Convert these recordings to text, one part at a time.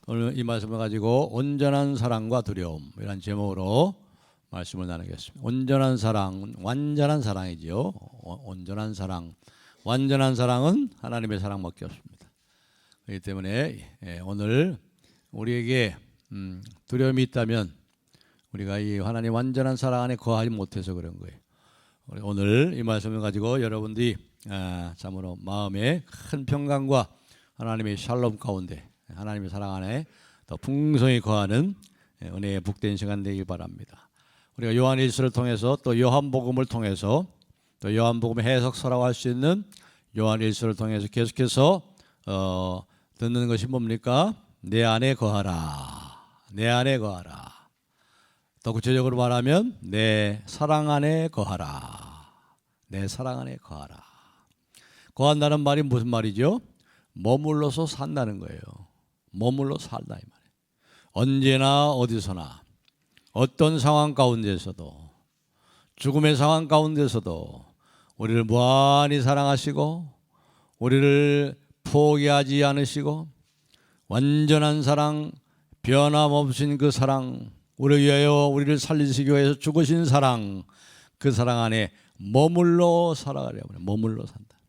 오늘 이 말씀을 가지고 온전한 사랑과 두려움 이란 제목으로 말씀을 나누겠습니다. 온전한 사랑, 완전한 사랑이지요. 온전한 사랑, 완전한 사랑은 하나님의 사랑밖에 없습니다. 그렇기 때문에 오늘 우리에게 두려움이 있다면 우리가 이 하나님 완전한 사랑 안에 거하지 못해서 그런 거예요. 오늘 이 말씀을 가지고 여러분들이 참으로 마음에 큰 평강과 하나님의 샬롬 가운데 하나님의 사랑 안에 더 풍성히 거하는 은혜의 복된 시간 되길 바랍니다. 우리가 요한일서를 통해서 또 요한복음을 통해서 또 요한복음의 해석서라고 할 수 있는 요한일서를 통해서 계속해서 듣는 것이 뭡니까? 내 안에 거하라. 내 안에 거하라. 더 구체적으로 말하면 내 사랑 안에 거하라. 내 사랑 안에 거하라. 거한다는 말이 무슨 말이죠? 머물러서 산다는 거예요. 머물러 살다 이 말이에요. 언제나 어디서나 어떤 상황 가운데서도 죽음의 상황 가운데서도 우리를 무한히 사랑하시고 우리를 포기하지 않으시고 완전한 사랑, 변함없인 그 사랑, 우리를 위하여 우리를 살리시기 위해서 죽으신 사랑, 그 사랑 안에 머물러 살아가려고 해요. 머물러 산다.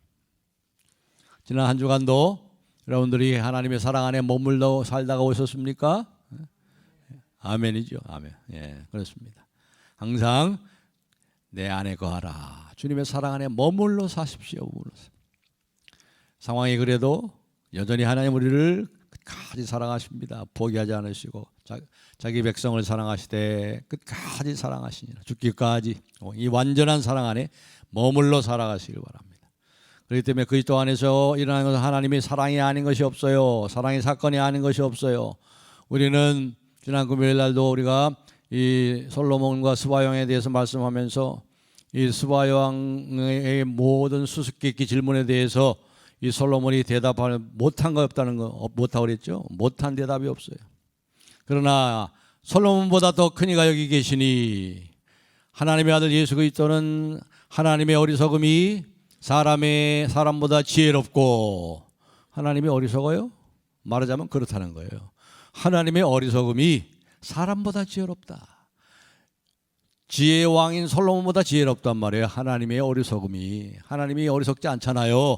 지난 한 주간도 여러분들이 하나님의 사랑 안에 머물러 살다가 오셨습니까? 아멘이죠. 아멘. 예, 그렇습니다. 항상 내 안에 거하라. 주님의 사랑 안에 머물러 사십시오. 상황이 그래도 여전히 하나님 우리를 끝까지 사랑하십니다. 포기하지 않으시고 자기 백성을 사랑하시되 끝까지 사랑하시니라. 죽기까지 이 완전한 사랑 안에 머물러 살아가시길 바랍니다. 그렇기 때문에 그리스도 안에서 일어나는 것은 하나님의 사랑이 아닌 것이 없어요. 사랑의 사건이 아닌 것이 없어요. 우리는 지난 금요일 날도 우리가 이 솔로몬과 스바왕에 대해서 말씀하면서 이 스바왕의 모든 수수께끼 질문에 대해서 이 솔로몬이 대답을 못한 거 없다는 거 못하고 그랬죠. 못한 대답이 없어요. 그러나 솔로몬보다 더 큰 이가 여기 계시니 하나님의 아들 예수 그리스도는 하나님의 어리석음이 사람보다 지혜롭고 하나님이 어리석어요? 말하자면 그렇다는 거예요. 하나님의 어리석음이 사람보다 지혜롭다. 지혜의 왕인 솔로몬보다 지혜롭단 말이에요. 하나님의 어리석음이. 하나님이 어리석지 않잖아요.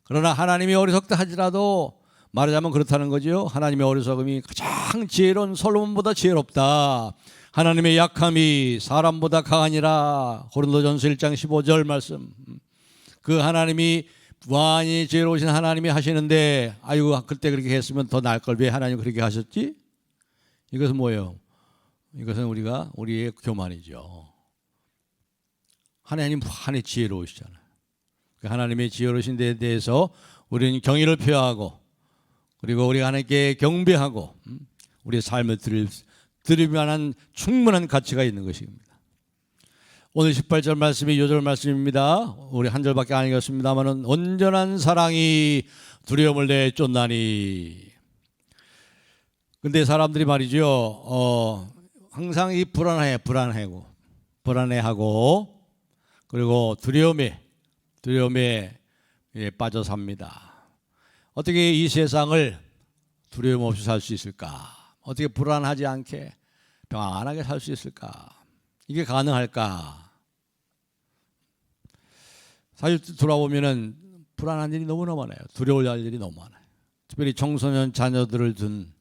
그러나 하나님이 어리석다 하지라도 말하자면 그렇다는 거죠. 하나님의 어리석음이 가장 지혜로운 솔로몬보다 지혜롭다. 하나님의 약함이 사람보다 강하니라. 고린도전서 1장 15절 말씀. 그 하나님이 무한히 지혜로우신 하나님이 하시는데 아이고 그때 그렇게 했으면 더 나을 걸 왜 하나님 그렇게 하셨지? 이것은 뭐예요? 이것은 우리의 교만이죠. 하나님 무한히 지혜로우시잖아요. 하나님의 지혜로우신 데에 대해서 우리는 경의를 표하고 그리고 우리가 하나님께 경배하고 우리의 삶을 드릴 만한 충분한 가치가 있는 것입니다. 오늘 18절 말씀이 요절 말씀입니다. 우리 한 절밖에 안 읽었습니다만 온전한 사랑이 두려움을 내쫓나니. 근데 사람들이 말이죠. 항상 이 불안해하고 그리고 두려움에 빠져 삽니다. 어떻게 이 세상을 두려움 없이 살 수 있을까? 어떻게 불안하지 않게 평안하게 살 수 있을까? 이게 가능할까? 사실 돌아보면은 불안한 일이 너무나 많아요. 두려울 일이 너무 많아요. 특별히 청소년 자녀들을 둔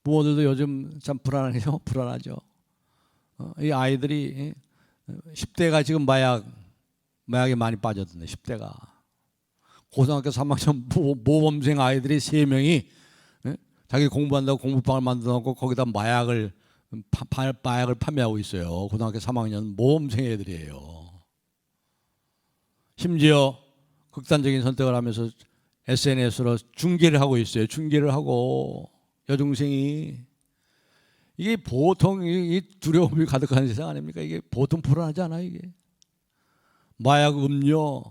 부모들도 요즘 참 불안하죠. 이 아이들이 10대가 지금 마약에 많이 빠졌던데 10대가 고등학교 3학년 모범생 아이들이 3명이 자기 공부한다고 공부방을 만들어 놓고 거기다 마약을 판매하고 있어요. 고등학교 3학년 모범생 애들이에요. 심지어 극단적인 선택을 하면서 SNS로 중계를 하고 있어요. 중계를 하고 여중생이 이게 보통 이 두려움이 가득한 세상 아닙니까? 이게 보통 불안하지 않아요. 이게 마약, 음료,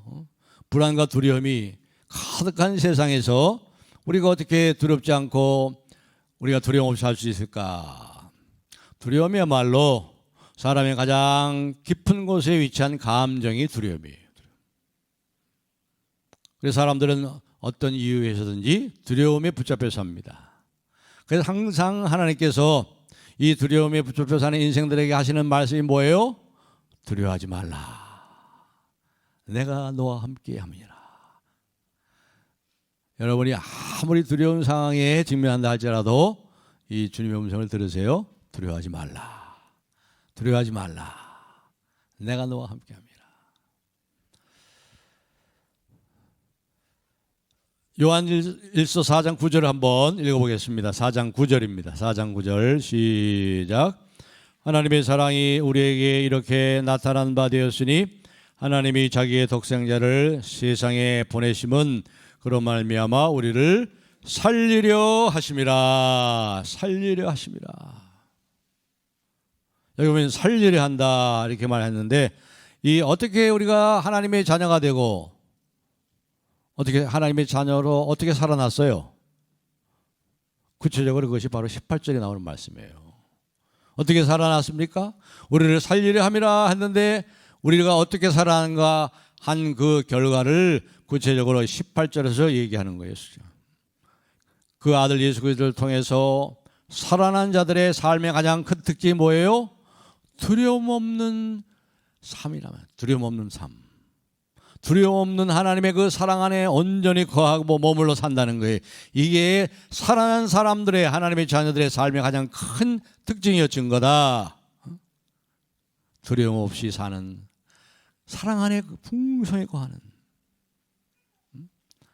불안과 두려움이 가득한 세상에서 우리가 어떻게 두렵지 않고 우리가 두려움 없이 살 수 있을까? 두려움이야말로 사람의 가장 깊은 곳에 위치한 감정이 두려움이에요. 그래서 사람들은 어떤 이유에서든지 두려움에 붙잡혀 삽니다. 그래서 항상 하나님께서 이 두려움에 붙잡혀 사는 인생들에게 하시는 말씀이 뭐예요? 두려워하지 말라. 내가 너와 함께 함이라. 여러분이 아무리 두려운 상황에 직면한다 할지라도 이 주님의 음성을 들으세요. 두려워하지 말라. 두려워하지 말라. 내가 너와 함께 함이라. 요한일서 4장 9절을 한번 읽어보겠습니다. 4장 9절입니다. 4장 9절 시작. 하나님의 사랑이 우리에게 이렇게 나타난 바 되었으니 하나님이 자기의 독생자를 세상에 보내심은 그로 말미암아 우리를 살리려 하심이라. 살리려 하심이라. 여기 보면 살리려 한다 이렇게 말했는데, 이 어떻게 우리가 하나님의 자녀가 되고 어떻게 하나님의 자녀로 어떻게 살아났어요? 구체적으로 그것이 바로 18절에 나오는 말씀이에요. 어떻게 살아났습니까? 우리를 살리려 함이라 했는데 우리가 어떻게 살아났는가 한 그 결과를 구체적으로 18절에서 얘기하는 거예요. 그 아들 예수 그리스도를 통해서 살아난 자들의 삶의 가장 큰 특징이 뭐예요? 두려움 없는 삶이라면, 두려움 없는 삶. 두려움 없는 하나님의 그 사랑 안에 온전히 거하고 머물러 산다는 거예요. 이게 살아난 사람들의, 하나님의 자녀들의 삶의 가장 큰 특징이었던 거다. 두려움 없이 사는, 사랑 안에 풍성히 거하는.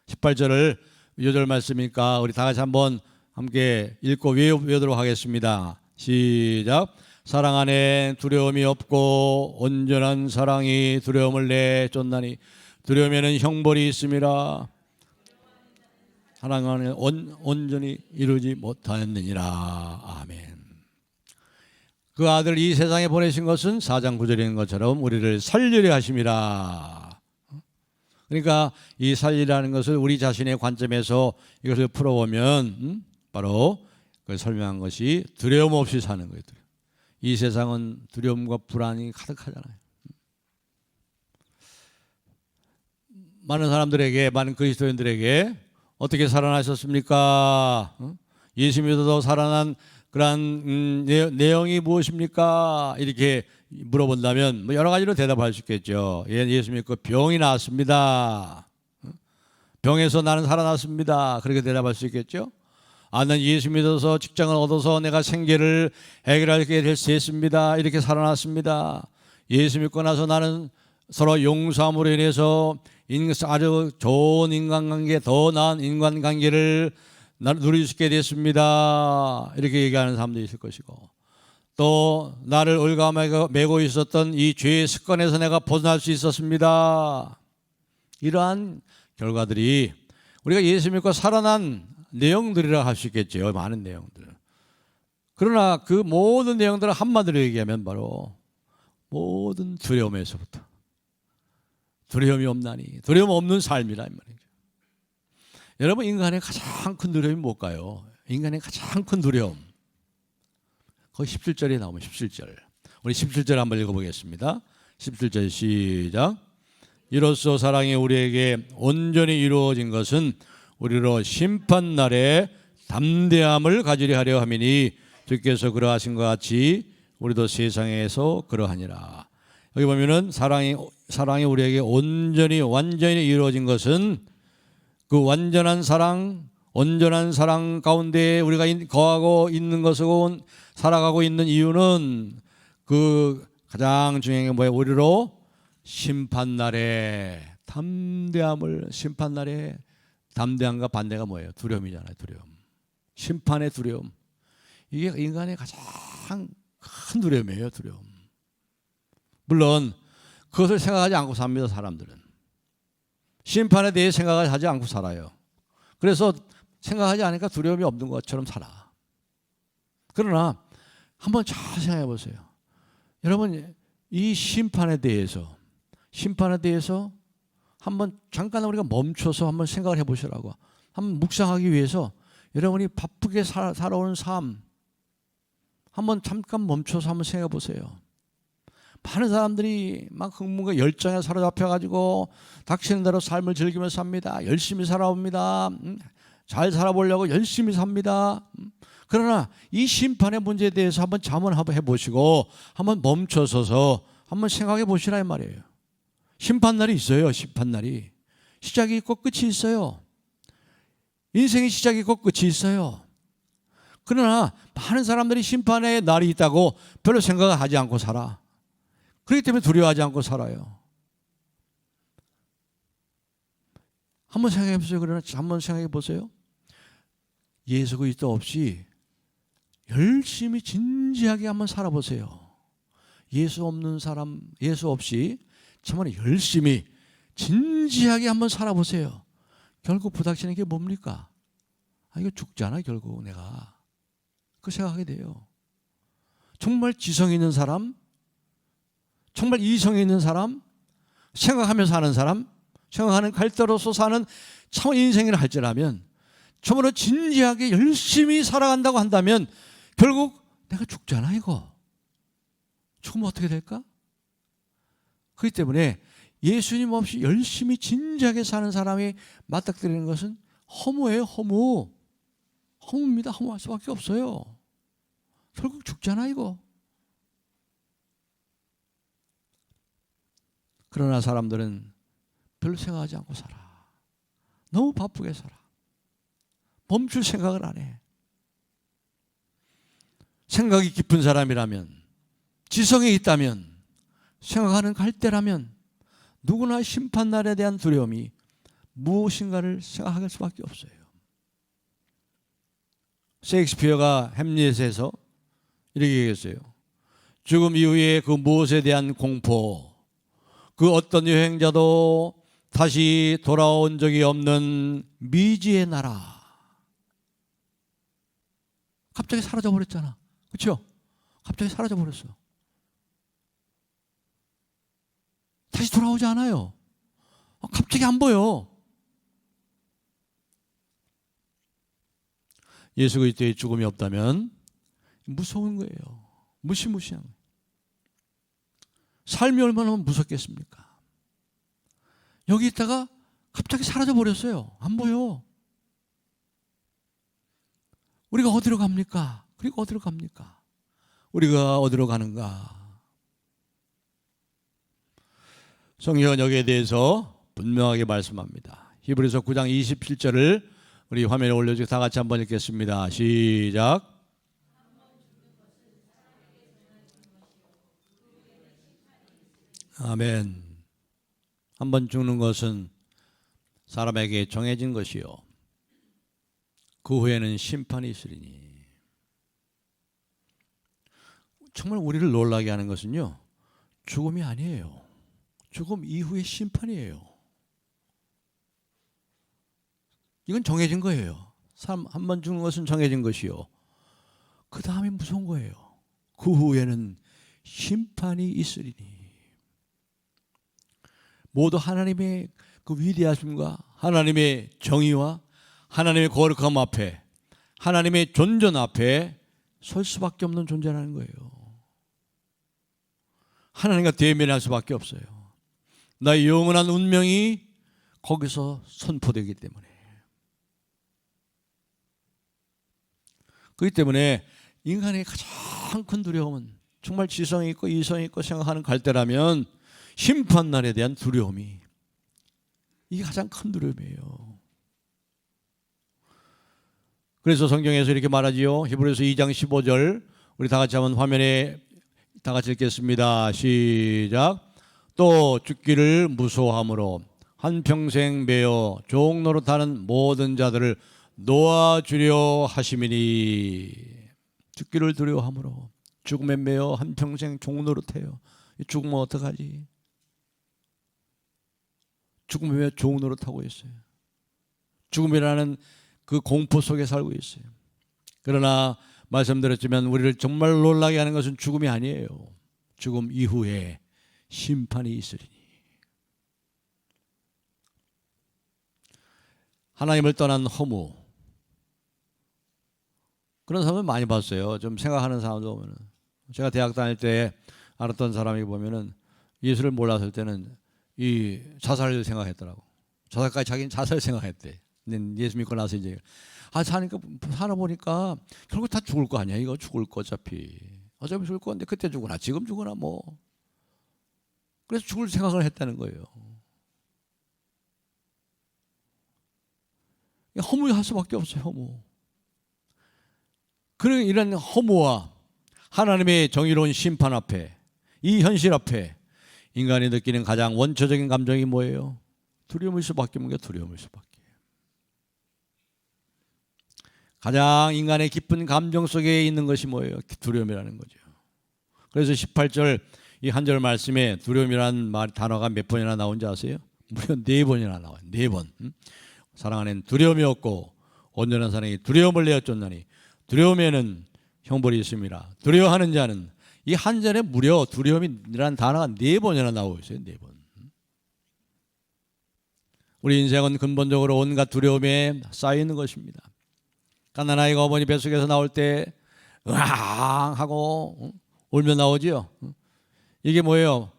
18절을 요절 말씀이니까 우리 다 같이 한번 함께 읽고 외우도록 하겠습니다. 시작. 사랑 안에 두려움이 없고 온전한 사랑이 두려움을 내쫓나니 두려움에는 형벌이 있음이라. 사랑 안에 온전히 이루지 못하였느니라. 아멘. 그 아들 이 세상에 보내신 것은 4장 9절인 것처럼 우리를 살리려 하심이라. 그러니까 이 살리라는 것을 우리 자신의 관점에서 이것을 풀어보면 바로 그 설명한 것이 두려움 없이 사는 거예요. 이 세상은 두려움과 불안이 가득하잖아요. 많은 사람들에게, 많은 그리스도인들에게 어떻게 살아나셨습니까? 예수 믿어도 살아난 그러한 내용이 무엇입니까? 이렇게 물어본다면 여러 가지로 대답할 수 있겠죠. 예수 믿고 병이 나았습니다. 병에서 나는 살아났습니다. 그렇게 대답할 수 있겠죠. 나는 예수 믿어서 직장을 얻어서 내가 생계를 해결하게 됐습니다. 이렇게 살아났습니다. 예수 믿고 나서 나는 서로 용서함으로 인해서 아주 좋은 인간관계, 더 나은 인간관계를 누릴 수 있게 됐습니다. 이렇게 얘기하는 사람도 있을 것이고, 또 나를 올가매고 있었던 이 죄의 습관에서 내가 벗어날 수 있었습니다. 이러한 결과들이 우리가 예수 믿고 살아난 내용들이라 할 수 있겠죠. 많은 내용들. 그러나 그 모든 내용들을 한마디로 얘기하면 바로 모든 두려움에서부터, 두려움이 없나니, 두려움 없는 삶이라 이 말이죠. 여러분, 인간의 가장 큰 두려움이 뭘까요? 인간의 가장 큰 두려움, 거기 17절에 나오면 17절. 우리 17절 한번 읽어보겠습니다. 17절 시작. 이로써 사랑이 우리에게 온전히 이루어진 것은 우리로 심판날에 담대함을 가지려 하려 함이니 주께서 그러하신 것 같이 우리도 세상에서 그러하니라. 여기 보면은 사랑이 우리에게 완전히 이루어진 것은, 그 완전한 사랑, 온전한 사랑 가운데 우리가 거하고 있는 것은, 살아가고 있는 이유는 그 가장 중요한 게 뭐예요? 우리로 심판날에 담대함을, 심판날에 담대함과 반대가 뭐예요? 두려움이잖아요. 두려움. 심판의 두려움. 이게 인간의 가장 큰 두려움이에요. 두려움. 물론 그것을 생각하지 않고 삽니다. 사람들은 심판에 대해 생각을 하지 않고 살아요. 그래서 생각하지 않으니까 두려움이 없는 것처럼 살아. 그러나 한번 잘 생각해 보세요. 여러분, 이 심판에 대해서 한번 잠깐 우리가 멈춰서 한번 생각을 해보시라고, 한번 묵상하기 위해서 여러분이 바쁘게 살아오는 삶 한번 잠깐 멈춰서 한번 생각해 보세요. 많은 사람들이 막 흥분과 열정에 사로잡혀가지고 닥치는 대로 삶을 즐기면서 삽니다. 열심히 살아옵니다. 잘 살아보려고 열심히 삽니다. 그러나 이 심판의 문제에 대해서 한번 자문해 보시고 한번 멈춰서서 한번 생각해 보시라 이 말이에요. 심판날이 있어요. 심판날이. 시작이 있고 끝이 있어요. 인생의 시작이 있고 끝이 있어요. 그러나 많은 사람들이 심판의 날이 있다고 별로 생각을 하지 않고 살아. 그렇기 때문에 두려워하지 않고 살아요. 한번 생각해 보세요. 그러나 한번 생각해 보세요. 예수 그리스도 없이 열심히 진지하게 한번 살아보세요. 예수 없는 사람, 예수 없이 정말 열심히 진지하게 한번 살아보세요. 결국 부닥치는 게 뭡니까? 이거 죽잖아 결국 내가. 그 생각하게 돼요. 정말 지성 있는 사람, 정말 이성이 있는 사람, 생각하며 사는 사람, 생각하는 갈대로서 사는 참 인생을 할지라면 정말로 진지하게 열심히 살아간다고 한다면 결국 내가 죽잖아 이거. 죽으면 어떻게 될까? 그렇기 때문에 예수님 없이 열심히 진지하게 사는 사람이 맞닥뜨리는 것은 허무예요. 허무. 허무입니다. 허무할 수밖에 없어요. 결국 죽잖아 이거. 그러나 사람들은 별로 생각하지 않고 살아. 너무 바쁘게 살아. 멈출 생각을 안 해. 생각이 깊은 사람이라면, 지성이 있다면, 생각하는 갈대라면 누구나 심판날에 대한 두려움이 무엇인가를 생각할 수밖에 없어요. 셰익스피어가 햄릿에서 이렇게 얘기했어요. 죽음 이후에 그 무엇에 대한 공포, 그 어떤 여행자도 다시 돌아온 적이 없는 미지의 나라. 갑자기 사라져버렸잖아. 그렇죠? 갑자기 사라져버렸어. 다시 돌아오지 않아요. 갑자기 안 보여. 예수 그리스도의 죽음이 없다면 무서운 거예요. 무시무시한 거예요. 삶이 얼마나 무섭겠습니까? 여기 있다가 갑자기 사라져버렸어요. 안 보여. 우리가 어디로 갑니까? 그리고 어디로 갑니까? 우리가 어디로 가는가? 성경은 여기에 대해서 분명하게 말씀합니다. 히브리서 9장 27절을 우리 화면에 올려주고 다 같이 한번 읽겠습니다. 시작. 아멘. 한번 죽는 것은 사람에게 정해진 것이요 그 후에는 심판이 있으리니. 정말 우리를 놀라게 하는 것은요, 죽음이 아니에요. 죽음 이후의 심판이에요. 이건 정해진 거예요. 사람 한 번 죽는 것은 정해진 것이요 그 다음에 무서운 거예요. 그 후에는 심판이 있으리니. 모두 하나님의 그 위대하심과 하나님의 정의와 하나님의 거룩함 앞에, 하나님의 존전 앞에 설 수밖에 없는 존재라는 거예요. 하나님과 대면할 수밖에 없어요. 나의 영원한 운명이 거기서 선포되기 때문에. 그렇기 때문에 인간의 가장 큰 두려움은 정말 지성이 있고 이성이 있고 생각하는 갈대라면 심판날에 대한 두려움이, 이게 가장 큰 두려움이에요. 그래서 성경에서 이렇게 말하지요. 히브리서 2장 15절 우리 다 같이 한번 화면에 다 같이 읽겠습니다. 시작. 또 죽기를 무소함으로 한평생 매어 종노릇하는 모든 자들을 놓아주려 하심이니. 죽기를 두려워함으로 죽음에 매어 한평생 종노릇해요. 죽으면 어떡하지? 죽음에 매어 종노릇하고 있어요. 죽음이라는 그 공포 속에 살고 있어요. 그러나 말씀드렸지만 우리를 정말 놀라게 하는 것은 죽음이 아니에요. 죽음 이후에 심판이 있으리니. 하나님을 떠난 허무, 그런 사람을 많이 봤어요. 좀 생각하는 사람도 보면은. 제가 대학 다닐 때 알았던 사람이 보면은 예수를 몰랐을 때는 이 자살을 생각했더라고. 자살까지 자기는 자살 생각했대. 예수 믿고 나서 이제 사니까 살아보니까 결국 다 죽을 거 아니야. 이거 죽을 거 어차피 죽을 건데 그때 죽으나 지금 죽으나 뭐. 그래서 죽을 생각을 했다는 거예요. 허무할 수밖에 없어요. 허무. 그런 이런 허무와 하나님의 정의로운 심판 앞에, 이 현실 앞에 인간이 느끼는 가장 원초적인 감정이 뭐예요? 두려움일 수밖에 없는 게 두려움일 수밖에. 가장 인간의 깊은 감정 속에 있는 것이 뭐예요? 두려움이라는 거죠. 그래서 18절 이 한 절 말씀에 두려움이라는 단어가 몇 번이나 나온지 아세요? 무려 4번이나 나와요. 4번. 사랑 안에는 두려움이 없고 온전한 사랑이 두려움을 내어 쫓나니 두려움에는 형벌이 있습니다. 두려워하는 자는, 이 한 절에 무려 두려움이라는 단어가 4번이나 나오고 있어요. 4번. 우리 인생은 근본적으로 온갖 두려움에 쌓여 있는 것입니다. 갓난아이가 어머니 뱃속에서 나올 때 으앙 하고 울며 나오지요. 이게 뭐예요?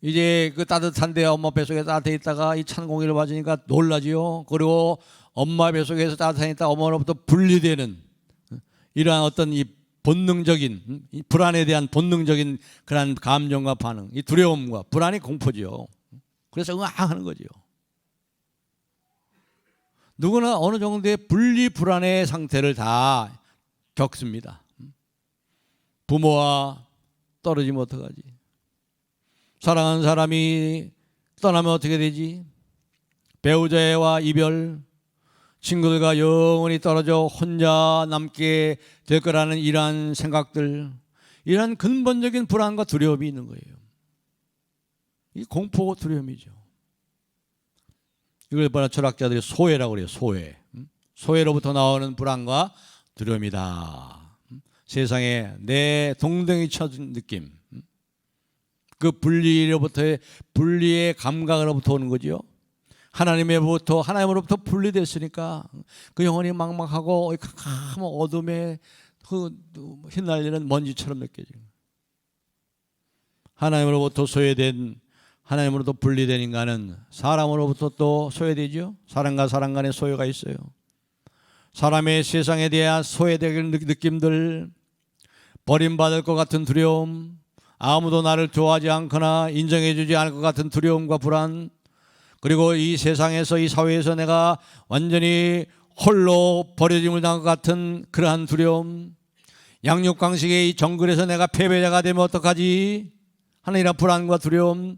이제 그 따뜻한데 엄마 뱃속에 따뜻해 있다가 이 찬 공기를 맞으니까 놀라지요. 그리고 엄마 뱃속에서 따뜻해 있다 어머니로부터 분리되는 이러한 어떤 이 본능적인 이 불안에 대한 본능적인 그런 감정과 반응, 이 두려움과 불안이 공포지요. 그래서 으앙 하는 거지요. 누구나 어느 정도의 분리 불안의 상태를 다 겪습니다. 부모와 떨어지면 어떡하지? 사랑하는 사람이 떠나면 어떻게 되지? 배우자와 이별, 친구들과 영원히 떨어져 혼자 남게 될 거라는 이러한 생각들, 이러한 근본적인 불안과 두려움이 있는 거예요. 이 공포 두려움이죠. 이걸 보라 철학자들이 소외라고 그래요. 소외. 소외로부터 나오는 불안과 두려움이다. 세상에 내 동댕이 쳐진 느낌, 그 분리로부터의 분리의 감각으로부터 오는 거죠. 하나님으로부터 분리됐으니까 그 영혼이 막막하고 캄캄한 어둠에 그 휘날리는 먼지처럼 느껴져요. 하나님으로부터 소외된, 하나님으로부터 분리된 인간은 사람으로부터 또 소외되죠. 사람과 사람 간의 소외가 있어요. 사람의 세상에 대한 소외되는 느낌들, 버림받을 것 같은 두려움, 아무도 나를 좋아하지 않거나 인정해주지 않을 것 같은 두려움과 불안, 그리고 이 세상에서, 이 사회에서 내가 완전히 홀로 버려짐을 당한 것 같은 그러한 두려움, 양육강식의 이 정글에서 내가 패배자가 되면 어떡하지 하는 이런 불안과 두려움,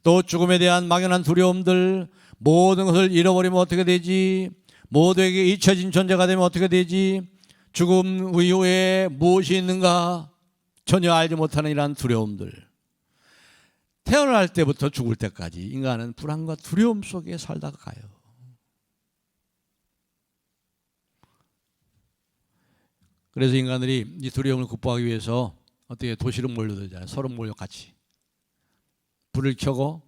또 죽음에 대한 막연한 두려움들, 모든 것을 잃어버리면 어떻게 되지, 모두에게 잊혀진 존재가 되면 어떻게 되지, 죽음 이후에 무엇이 있는가 전혀 알지 못하는 이러한 두려움들, 태어날 때부터 죽을 때까지 인간은 불안과 두려움 속에 살다가 가요. 그래서 인간들이 이 두려움을 극복하기 위해서 어떻게 도시로 몰려들잖아요. 서로 몰려 같이 불을 켜고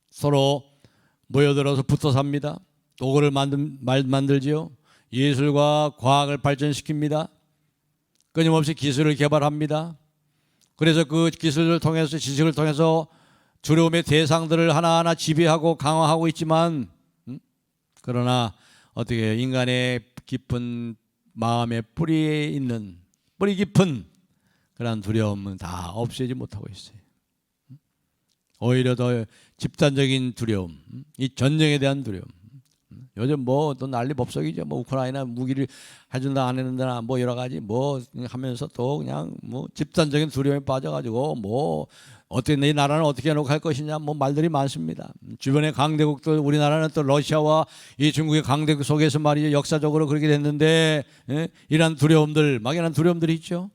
서로 모여들어서 붙어 삽니다. 도구를 만들지요. 예술과 과학을 발전시킵니다. 끊임없이 기술을 개발합니다. 그래서 그 기술을 통해서, 지식을 통해서 두려움의 대상들을 하나하나 지배하고 강화하고 있지만, 그러나 어떻게 인간의 깊은 마음의 뿌리에 있는 뿌리 깊은 그런 두려움은 다 없애지 못하고 있어요. 오히려 더 집단적인 두려움, 이 전쟁에 대한 두려움. 요즘 뭐 또 난리 법석이죠. 뭐 우크라이나 무기를 해준다 안 해준다 뭐 여러 가지 뭐 하면서 또 그냥 뭐 집단적인 두려움에 빠져가지고 뭐 어떻게 내 나라는 어떻게 해놓고 할 것이냐 뭐 말들이 많습니다. 주변의 강대국들, 우리나라는 또 러시아와 이 중국의 강대국 속에서 말이죠. 역사적으로 그렇게 됐는데, 이런 두려움들, 막연한 두려움들이 있죠.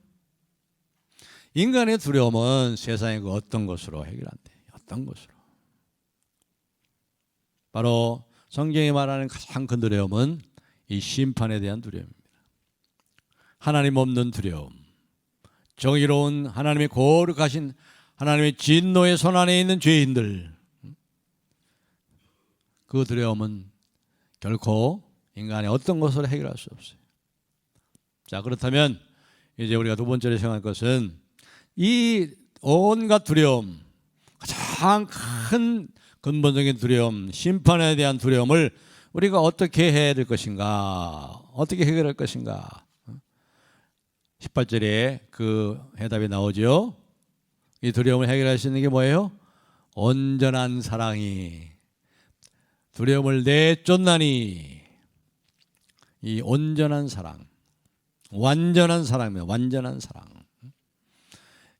인간의 두려움은 세상의 그 어떤 것으로 해결한대. 어떤 것으로. 바로 성경이 말하는 가장 큰 두려움은 이 심판에 대한 두려움입니다. 하나님 없는 두려움, 정의로운 하나님의 거룩하신 하나님의 진노의 손안에 있는 죄인들, 그 두려움은 결코 인간의 어떤 것으로 해결할 수 없어요. 자, 그렇다면 이제 우리가 두 번째로 생각할 것은 이 온갖 두려움, 가장 큰 근본적인 두려움, 심판에 대한 두려움을 우리가 어떻게 해야 될 것인가? 어떻게 해결할 것인가? 18절에 그 해답이 나오죠. 이 두려움을 해결할 수 있는 게 뭐예요? 온전한 사랑이 두려움을 내쫓나니. 이 온전한 사랑, 완전한 사랑이며 완전한 사랑.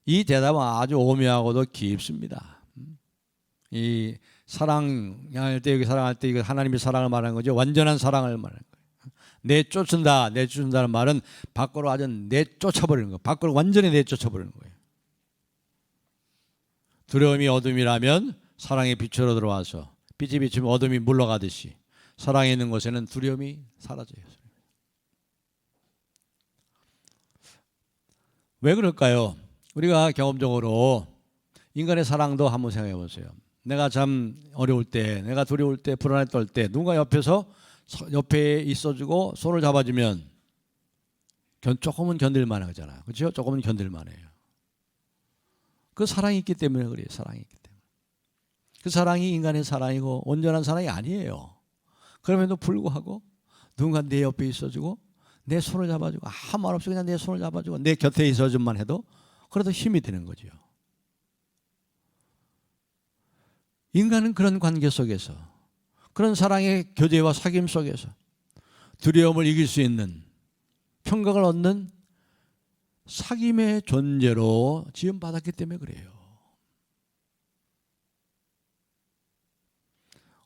이 대답은 아주 오묘하고도 깊습니다. 이 사랑할 때, 여기 사랑할 때 이거 하나님의 사랑을 말하는 거죠. 완전한 사랑을 말하는 거예요. 내쫓는다는 말은 밖으로 아주 내쫓아버리는 거예요. 밖으로 완전히 내쫓아버리는 거예요. 두려움이 어둠이라면 사랑의 빛으로 들어와서 빛이 비치면 어둠이 물러가듯이 사랑에 있는 곳에는 두려움이 사라져요. 왜 그럴까요? 우리가 경험적으로 인간의 사랑도 한번 생각해 보세요. 내가 참 어려울 때, 내가 두려울 때, 불안에 떨 때 누군가 옆에 있어주고 손을 잡아주면 조금은 견딜만 하잖아요. 그렇죠? 조금은 견딜만 해요. 그 사랑이 있기 때문에 그래요. 사랑이 있기 때문에. 그 사랑이 인간의 사랑이고 온전한 사랑이 아니에요. 그럼에도 불구하고 누군가 내 옆에 있어주고 내 손을 잡아주고 아무 말 없이 그냥 내 손을 잡아주고 내 곁에 있어주만 해도 그래도 힘이 되는 거죠. 인간은 그런 관계 속에서, 그런 사랑의 교제와 사귐 속에서 두려움을 이길 수 있는, 평강을 얻는 사귐의 존재로 지음받았기 때문에 그래요.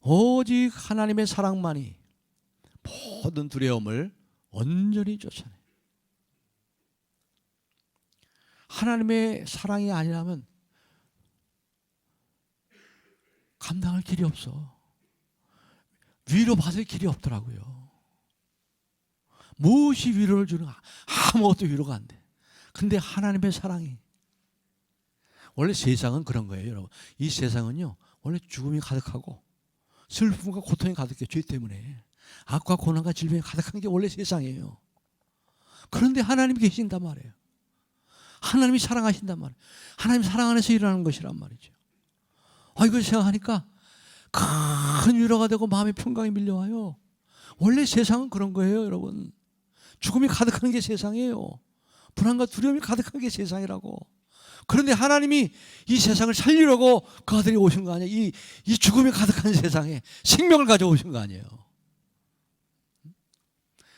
오직 하나님의 사랑만이 모든 두려움을 온전히 쫓아내요. 하나님의 사랑이 아니라면 감당할 길이 없어. 위로받을 길이 없더라고요. 무엇이 위로를 주는가? 아무것도 위로가 안 돼. 근데 하나님의 사랑이, 원래 세상은 그런 거예요, 여러분. 이 세상은요, 원래 죽음이 가득하고 슬픔과 고통이 가득해. 죄 때문에 악과 고난과 질병이 가득한 게 원래 세상이에요. 그런데 하나님이 계신단 말이에요. 하나님이 사랑하신단 말이에요. 하나님 사랑 안에서 일어나는 것이란 말이죠. 이걸 생각하니까 큰 위로가 되고 마음의 평강이 밀려와요. 원래 세상은 그런 거예요, 여러분. 죽음이 가득한 게 세상이에요. 불안과 두려움이 가득한 게 세상이라고. 그런데 하나님이 이 세상을 살리려고 그 아들이 오신 거 아니에요. 이 죽음이 가득한 세상에 생명을 가져오신 거 아니에요.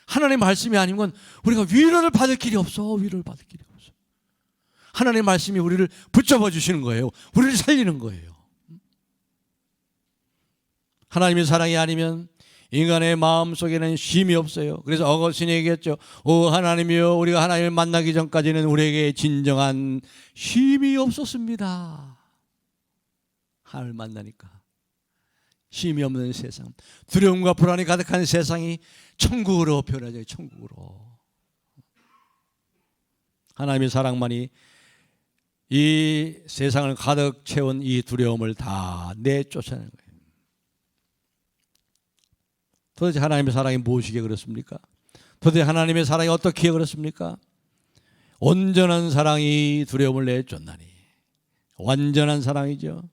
하나님의 말씀이 아니면 우리가 위로를 받을 길이 없어. 위로를 받을 길이 없어. 하나님의 말씀이 우리를 붙잡아 주시는 거예요. 우리를 살리는 거예요. 하나님의 사랑이 아니면 인간의 마음 속에는 쉼이 없어요. 그래서 어거스틴이 얘기했죠. 오 하나님이여, 우리가 하나님을 만나기 전까지는 우리에게 진정한 쉼이 없었습니다. 하나님을 만나니까 쉼이 없는 세상, 두려움과 불안이 가득한 세상이 천국으로 변화져요. 천국으로. 하나님의 사랑만이 이 세상을 가득 채운 이 두려움을 다 내쫓아내는 거예요. 도대체 하나님의 사랑이 무엇이기에 그렇습니까? 도대체 하나님의 사랑이 어떻게 그렇습니까? 온전한 사랑이 두려움을 내쫓나니. 완전한 사랑이죠.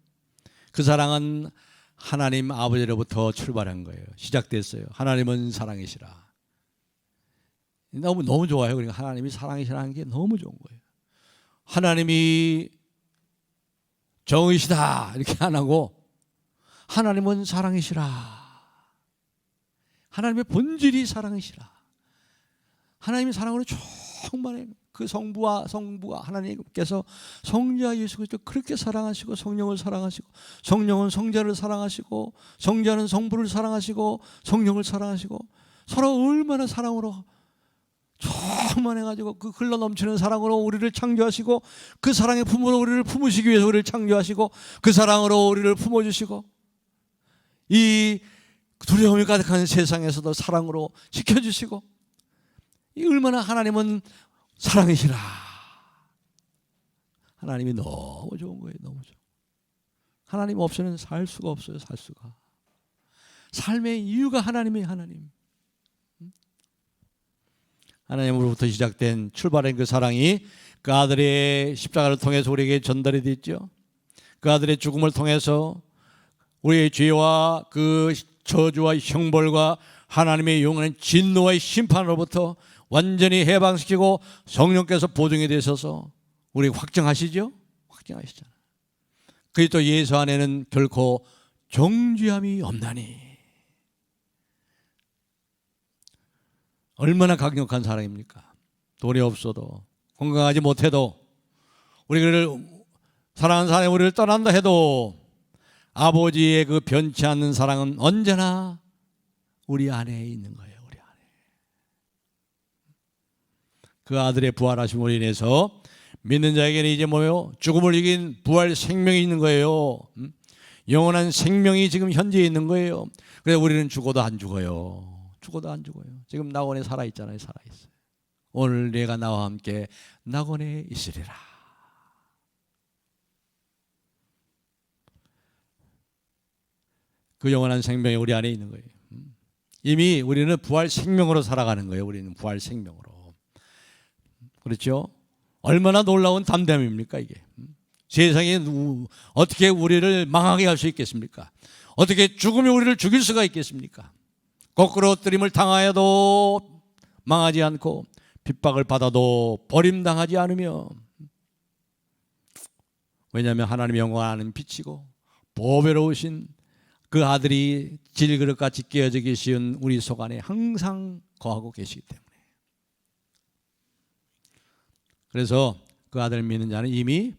그 사랑은 하나님 아버지로부터 출발한 거예요. 시작됐어요. 하나님은 사랑이시라. 너무 좋아요. 그러니까 하나님이 사랑이시라는 게 너무 좋은 거예요. 하나님이 정의시다 이렇게 안 하고 하나님은 사랑이시라. 하나님의 본질이 사랑이시라. 하나님의 사랑으로 충만해. 그 성부가 하나님께서 성자 예수 그리스도를 그렇게 사랑하시고 성령을 사랑하시고 성령은 성자를 사랑하시고 성자는 성부를 사랑하시고 성령을 사랑하시고 서로 얼마나 사랑으로 충만해가지고 그 흘러 넘치는 사랑으로 우리를 창조하시고 그 사랑의 품으로 우리를 품으시기 위해서 우리를 창조하시고 그 사랑으로 우리를 품어주시고 이 두려움이 가득한 세상에서도 사랑으로 지켜주시고 이 얼마나 하나님은 사랑이시라. 하나님이 너무 좋은 거예요. 너무 좋아. 하나님 없이는 살 수가 없어요. 살 수가. 삶의 이유가 하나님이에요. 하나님. 하나님으로부터 시작된 출발한 그 사랑이 그 아들의 십자가를 통해서 우리에게 전달이 됐죠. 그 아들의 죽음을 통해서 우리의 죄와 그 저주와 형벌과 하나님의 영원한 진노와의 심판으로부터 완전히 해방시키고 성령께서 보증이 되셔서 우리 확정하시죠? 확정하시잖아요. 그리스도 예수 안에는 결코 정죄함이 없나니. 얼마나 강력한 사랑입니까? 돈이 없어도, 건강하지 못해도, 우리를 사랑하는 사람이 우리를 떠난다 해도 아버지의 그 변치 않는 사랑은 언제나 우리 안에 있는 거예요. 우리 안에. 그 아들의 부활하심으로 인해서 믿는 자에게는 이제 뭐예요? 죽음을 이긴 부활 생명이 있는 거예요. 영원한 생명이 지금 현재 있는 거예요. 그래서 우리는 죽어도 안 죽어요. 죽어도 안 죽어요. 지금 낙원에 살아있잖아요. 살아있어요. 오늘 내가 나와 함께 낙원에 있으리라. 그 영원한 생명이 우리 안에 있는 거예요. 이미 우리는 부활 생명으로 살아가는 거예요. 우리는 부활 생명으로. 그렇죠? 얼마나 놀라운 담대함입니까 이게. 세상에 어떻게 우리를 망하게 할 수 있겠습니까? 어떻게 죽음이 우리를 죽일 수가 있겠습니까? 거꾸로 엎드림을 당하여도 망하지 않고 핍박을 받아도 버림당하지 않으며, 왜냐하면 하나님의 영광 아는 빛이고 보배로우신 그 아들이 질그릇같이 깨어져 계신 우리 속 안에 항상 거하고 계시기 때문에. 그래서 그 아들을 믿는 자는 이미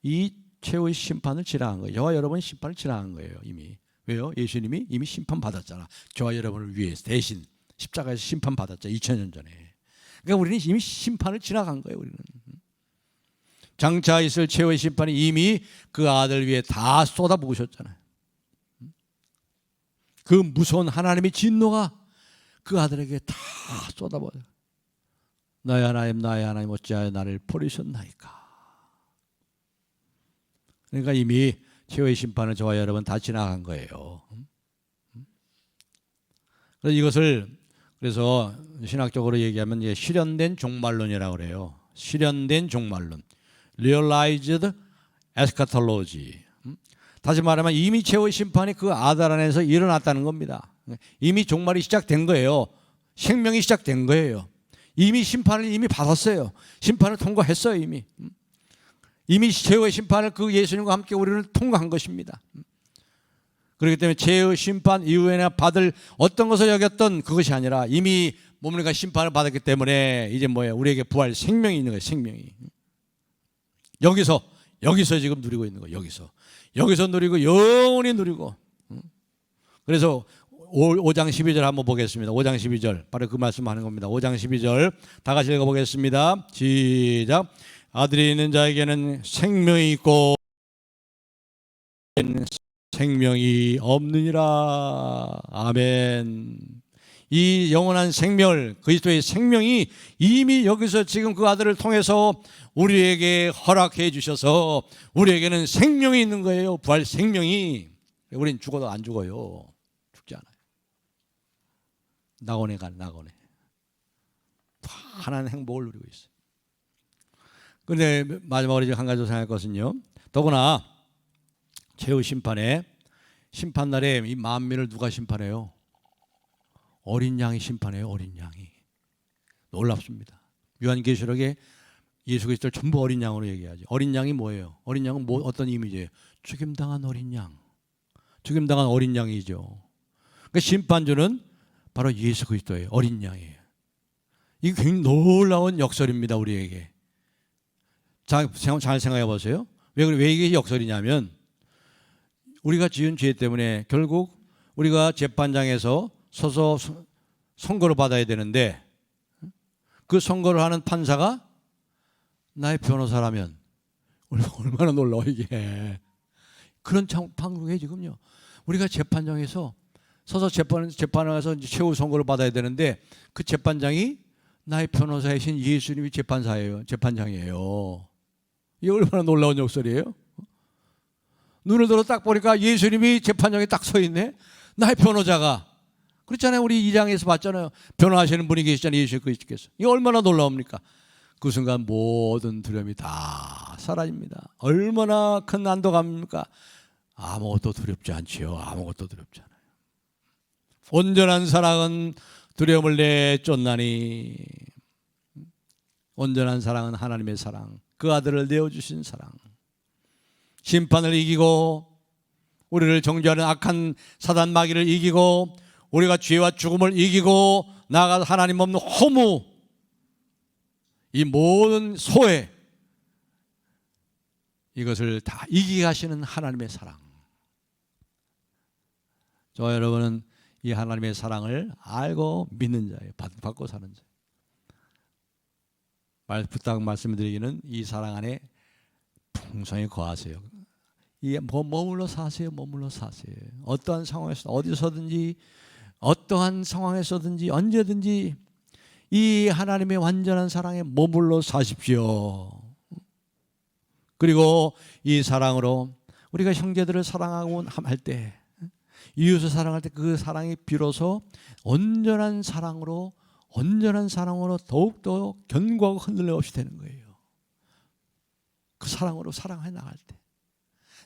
이 최후의 심판을 지나간 거예요. 저와 여러분 심판을 지나간 거예요. 이미. 왜요? 예수님이 이미 심판받았잖아. 저와 여러분을 위해서 대신 십자가에서 심판받았죠. 2000년 전에. 그러니까 우리는 이미 심판을 지나간 거예요. 우리는. 장차 있을 최후의 심판이 이미 그 아들 위에 다 쏟아부으셨잖아요. 그 무서운 하나님의 진노가 그 아들에게 다 쏟아버려요. 나의 하나님, 나의 하나님, 어찌하여 나를 버리셨나이까. 그러니까 이미 최후의 심판은 저와 여러분 다 지나간 거예요. 그래서 이것을 그래서 신학적으로 얘기하면 이제 실현된 종말론이라고 그래요. 실현된 종말론, realized eschatology. 다시 말하면 이미 최후의 심판이 그 아들 안에서 일어났다는 겁니다. 이미 종말이 시작된 거예요. 생명이 시작된 거예요. 이미 심판을 이미 받았어요. 심판을 통과했어요. 이미 최후의 심판을 그 예수님과 함께 우리는 통과한 것입니다. 그렇기 때문에 최후 심판 이후에나 받을 어떤 것을 여겼던 그것이 아니라 이미 몸과 심판을 받았기 때문에 이제 뭐예요? 우리에게 부활 생명이 있는 거예요. 생명이. 여기서 지금 누리고 있는 거예요. 여기서 누리고 영원히 누리고. 그래서 5장 12절 한번 보겠습니다. 5장 12절 바로 그 말씀하는 겁니다. 5장 12절 다 같이 읽어보겠습니다. 시작. 아들이 있는 자에게는 생명이 있고 생명이 없느니라. 아멘. 이 영원한 생명을, 그리스도의 생명이 이미 여기서 지금 그 아들을 통해서 우리에게 허락해 주셔서 우리에게는 생명이 있는 거예요. 부활 생명이. 우린 죽어도 안 죽어요. 죽지 않아요. 낙원에 간 낙원에 환한 행복을 누리고 있어요. 그런데 마지막으로 한 가지 더 생각할 것은요, 더구나 최후 심판날에 이 만민을 누가 심판해요? 어린 양이 심판해요. 어린 양이. 놀랍습니다. 요한계시록에 예수 그리스도를 전부 어린 양으로 얘기하죠. 어린 양이 뭐예요? 어린 양은 어떤 이미지예요? 죽임당한 어린 양. 죽임당한 어린 양이죠. 그러니까 심판주는 바로 예수 그리스도예요. 어린 양이에요. 이게 굉장히 놀라운 역설입니다. 우리에게. 잘 생각해 보세요. 왜 이게 역설이냐면, 우리가 지은 죄 때문에 결국 우리가 재판장에서 서서 선고를 받아야 되는데, 그 선고를 하는 판사가 나의 변호사라면 얼마나 놀라워 이게. 그런 판국에 지금요, 우리가 재판장에서 서서 재판을 해서 최후 선고를 받아야 되는데, 그 재판장이 나의 변호사이신 예수님이 재판장이에요. 이게 얼마나 놀라운 역설이에요. 눈을 들어 딱 보니까 예수님이 재판장에 딱 서 있네. 나의 변호자가. 그렇잖아요. 우리 2장에서 봤잖아요. 변호하시는 분이 계시잖아요. 예수 그리스도께서. 이게 얼마나 놀라웁니까? 그 순간 모든 두려움이 다 사라집니다. 얼마나 큰 안도감입니까? 아무것도 두렵지 않지요. 아무것도 두렵지 않아요. 온전한 사랑은 두려움을 내쫓나니. 온전한 사랑은 하나님의 사랑, 그 아들을 내어주신 사랑. 심판을 이기고 우리를 정죄하는 악한 사단 마귀를 이기고 우리가 죄와 죽음을 이기고 나아가 하나님 없는 허무, 이 모든 소외, 이것을 다 이기게 하시는 하나님의 사랑. 저와 여러분은 이 하나님의 사랑을 알고 믿는 자예요. 받고 사는 자. 부탁 말씀드리기는 이 사랑 안에 풍성히 거하세요. 이 머물러 사세요. 머물러 사세요. 어떠한 상황에서 어디서든지 어떠한 상황에서든지 언제든지 이 하나님의 완전한 사랑에 머물러 사십시오. 그리고 이 사랑으로 우리가 형제들을 사랑하고 할 때, 이웃을 사랑할 때 그 사랑이 비로소 온전한 사랑으로 더욱더 견고하고 흔들림 없이 되는 거예요. 그 사랑으로 사랑해 나갈 때,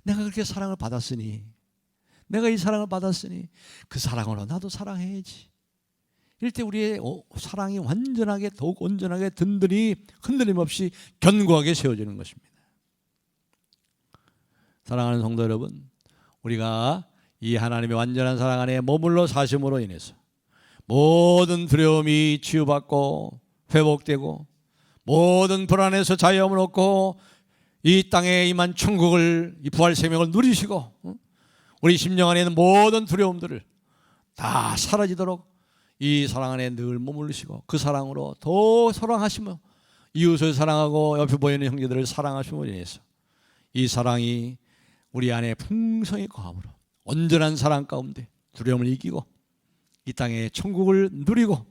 내가 그렇게 사랑을 받았으니, 내가 이 사랑을 받았으니 그 사랑으로 나도 사랑해야지. 이럴 때 우리의 사랑이 완전하게, 더욱 온전하게 든든히 흔들림 없이 견고하게 세워지는 것입니다. 사랑하는 성도 여러분, 우리가 이 하나님의 완전한 사랑 안에 머물러 사심으로 인해서 모든 두려움이 치유받고 회복되고 모든 불안에서 자유함을 얻고 이 땅에 임한 천국을, 이 부활 생명을 누리시고 우리 심령 안에 있는 모든 두려움들을 다 사라지도록 이 사랑 안에 늘 머무르시고 그 사랑으로 더 사랑하시며 이웃을 사랑하고 옆에 보이는 형제들을 사랑하심으로 인해서 이 사랑이 우리 안에 풍성히 거함으로 온전한 사랑 가운데 두려움을 이기고 이 땅에 천국을 누리고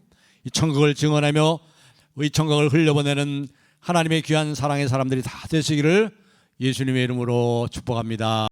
이 천국을 증언하며 이 천국을 흘려보내는 하나님의 귀한 사랑의 사람들이 다 되시기를 예수님의 이름으로 축복합니다.